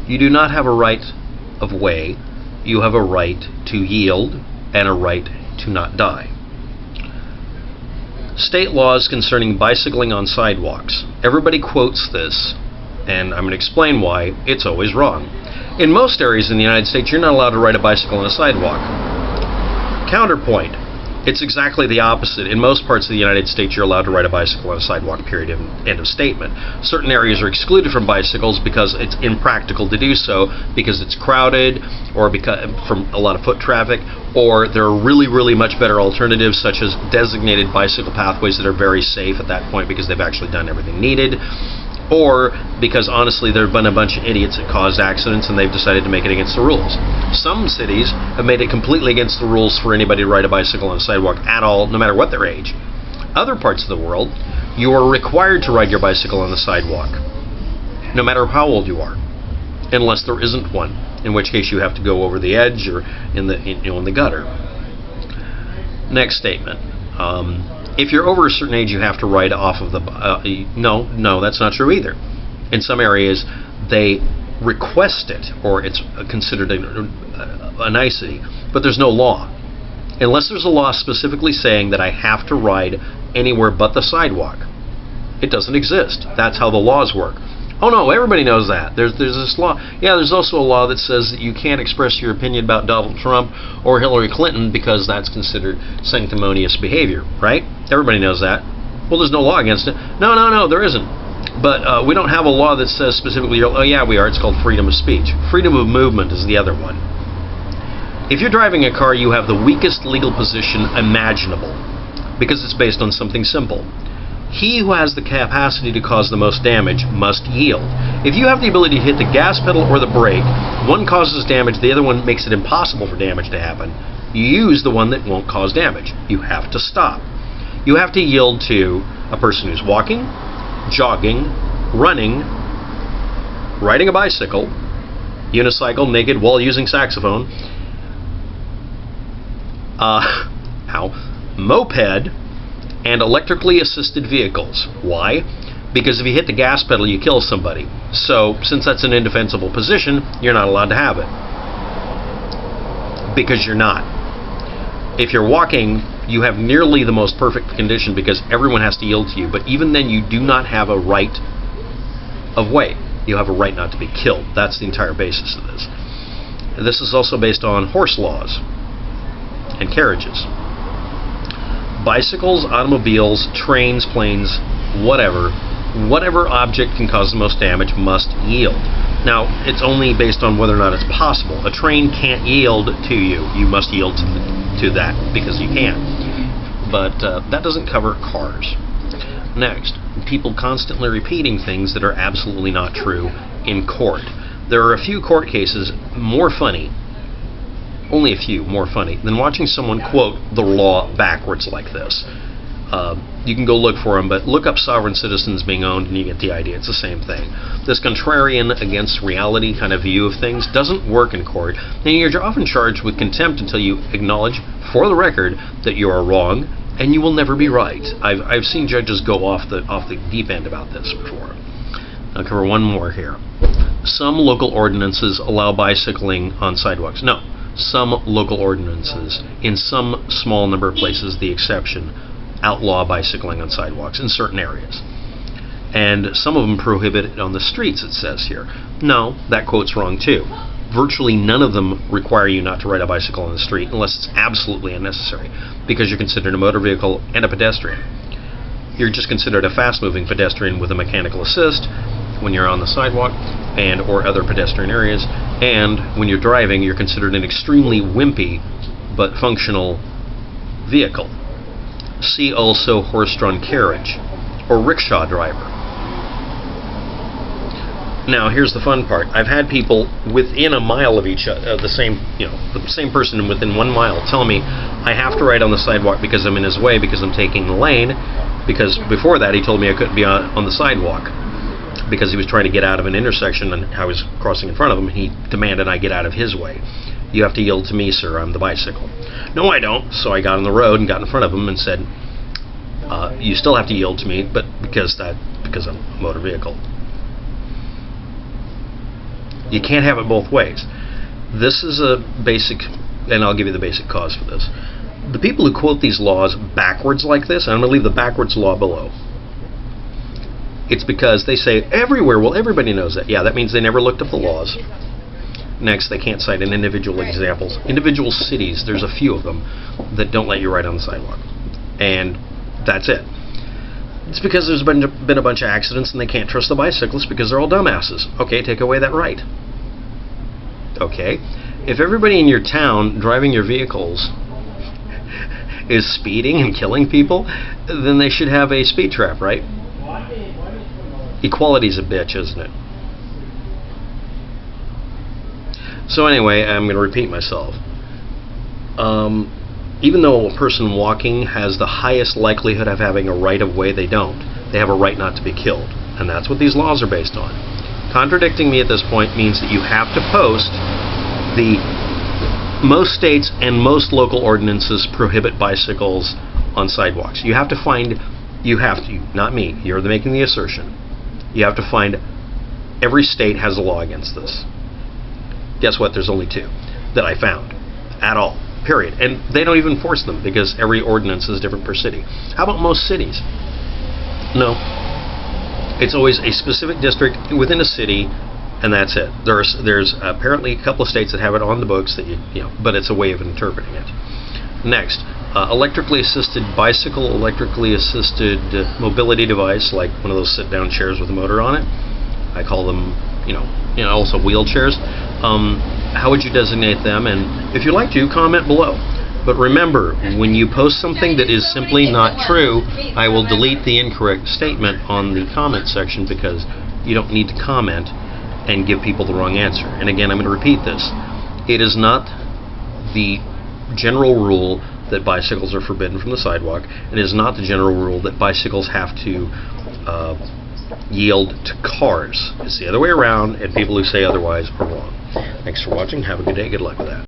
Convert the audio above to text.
You do not have a right of way. You have a right to yield and a right to not die. State laws concerning bicycling on sidewalks. Everybody quotes this, and I'm going to explain why it's always wrong. In most areas in the United States, you're not allowed to ride a bicycle on a sidewalk. Counterpoint. It's exactly the opposite. In most parts of the United States, you're allowed to ride a bicycle on a sidewalk, period, end of statement. Certain areas are excluded from bicycles because it's impractical to do so, because it's crowded, or because from a lot of foot traffic, or there are really, really much better alternatives, such as designated bicycle pathways that are very safe at that point because they've actually done everything needed, or because honestly there have been a bunch of idiots that caused accidents and they've decided to make it against the rules. Some cities have made it completely against the rules for anybody to ride a bicycle on a sidewalk at all, no matter what their age. Other parts of the world, you are required to ride your bicycle on the sidewalk, no matter how old you are, unless there isn't one, in which case you have to go over the edge or in the gutter. Next statement. If you're over a certain age, you have to ride off of the... no, that's not true either. In some areas, they request it, or it's considered a nicety, but there's no law. Unless there's a law specifically saying that I have to ride anywhere but the sidewalk, it doesn't exist. That's how the laws work. Oh no, everybody knows that. There's this law. Yeah, there's also a law that says that you can't express your opinion about Donald Trump or Hillary Clinton because that's considered sanctimonious behavior, right? Everybody knows that. Well, there's no law against it. No, there isn't. But we don't have a law that says specifically, oh yeah, we are. It's called freedom of speech. Freedom of movement is the other one. If you're driving a car, you have the weakest legal position imaginable because it's based on something simple. He who has the capacity to cause the most damage must yield. If you have the ability to hit the gas pedal or the brake, one causes damage, the other one makes it impossible for damage to happen. You use the one that won't cause damage. You have to stop. You have to yield to a person who's walking, jogging, running, riding a bicycle, unicycle, naked, while using saxophone, moped, and electrically assisted vehicles. Why? Because if you hit the gas pedal, you kill somebody. So, since that's an indefensible position, you're not allowed to have it. Because you're not. If you're walking, you have nearly the most perfect condition because everyone has to yield to you, but even then you do not have a right of way. You have a right not to be killed. That's the entire basis of this. This is also based on horse laws and carriages. Bicycles, automobiles, trains, planes, whatever object can cause the most damage must yield. Now, it's only based on whether or not it's possible. A train can't yield to you. You must yield to that because you can. But that doesn't cover cars. Next, people constantly repeating things that are absolutely not true in court. There are a few court cases more funny, only a few more funny, than watching someone quote the law backwards like this. You can go look for them, but look up sovereign citizens being owned and you get the idea. It's the same thing. This contrarian against reality kind of view of things doesn't work in court, and you're often charged with contempt until you acknowledge, for the record, that you are wrong and you will never be right. I've seen judges go off the deep end about this before. I'll cover one more here. Some local ordinances allow bicycling on sidewalks. No. Some local ordinances, in some small number of places, the exception, outlaw bicycling on sidewalks in certain areas. And some of them prohibit it on the streets, it says here. No, that quote's wrong too. Virtually none of them require you not to ride a bicycle on the street unless it's absolutely unnecessary, because you're considered a motor vehicle and a pedestrian. You're just considered a fast-moving pedestrian with a mechanical assist when you're on the sidewalk and or other pedestrian areas, and when you're driving, you're considered an extremely wimpy but functional vehicle. See also horse-drawn carriage or rickshaw driver. Now, here's the fun part. I've had people within a mile of each other, the same person within 1 mile, tell me I have to ride on the sidewalk because I'm in his way, because I'm taking the lane, because before that he told me I couldn't be on the sidewalk because he was trying to get out of an intersection and I was crossing in front of him, and he demanded I get out of his way. You have to yield to me, sir. I'm the bicycle. No, I don't. So I got on the road and got in front of him and said, you still have to yield to me, but because I'm a motor vehicle. You can't have it both ways. This is a basic, and I'll give you the basic cause for this. The people who quote these laws backwards like this, and I'm going to leave the backwards law below, it's because they say everywhere, well, everybody knows that. Yeah, that means they never looked up the laws. Next, they can't cite an individual examples. Individual cities, there's a few of them that don't let you ride on the sidewalk. And that's it. It's because there's been a bunch of accidents and they can't trust the bicyclists because they're all dumbasses. Okay, take away that right. Okay, if everybody in your town driving your vehicles is speeding and killing people, then they should have a speed trap, right? Equality's a bitch, isn't it? So anyway, I'm going to repeat myself. Even though a person walking has the highest likelihood of having a right of way, they don't. They have a right not to be killed. And that's what these laws are based on. Contradicting me at this point means that you have to post most states and most local ordinances prohibit bicycles on sidewalks. You have to, not me, you're making the assertion. You have to find every state has a law against this. Guess what? There's only 2 that I found at all, period. And they don't even force them because every ordinance is different per city. How about most cities? No. It's always a specific district within a city, and that's it. There's apparently a couple of states that have it on the books that you know, but it's a way of interpreting it. Next, electrically assisted bicycle, electrically assisted mobility device, like one of those sit-down chairs with a motor on it. I call them, also wheelchairs. How would you designate them? And if you'd like to, comment below. But remember, when you post something that is simply not true, I will delete the incorrect statement on the comment section because you don't need to comment and give people the wrong answer. And again, I'm going to repeat this. It is not the general rule that bicycles are forbidden from the sidewalk. It is not the general rule that bicycles have to yield to cars. It's the other way around, and people who say otherwise are wrong. Thanks for watching. Have a good day. Good luck with that.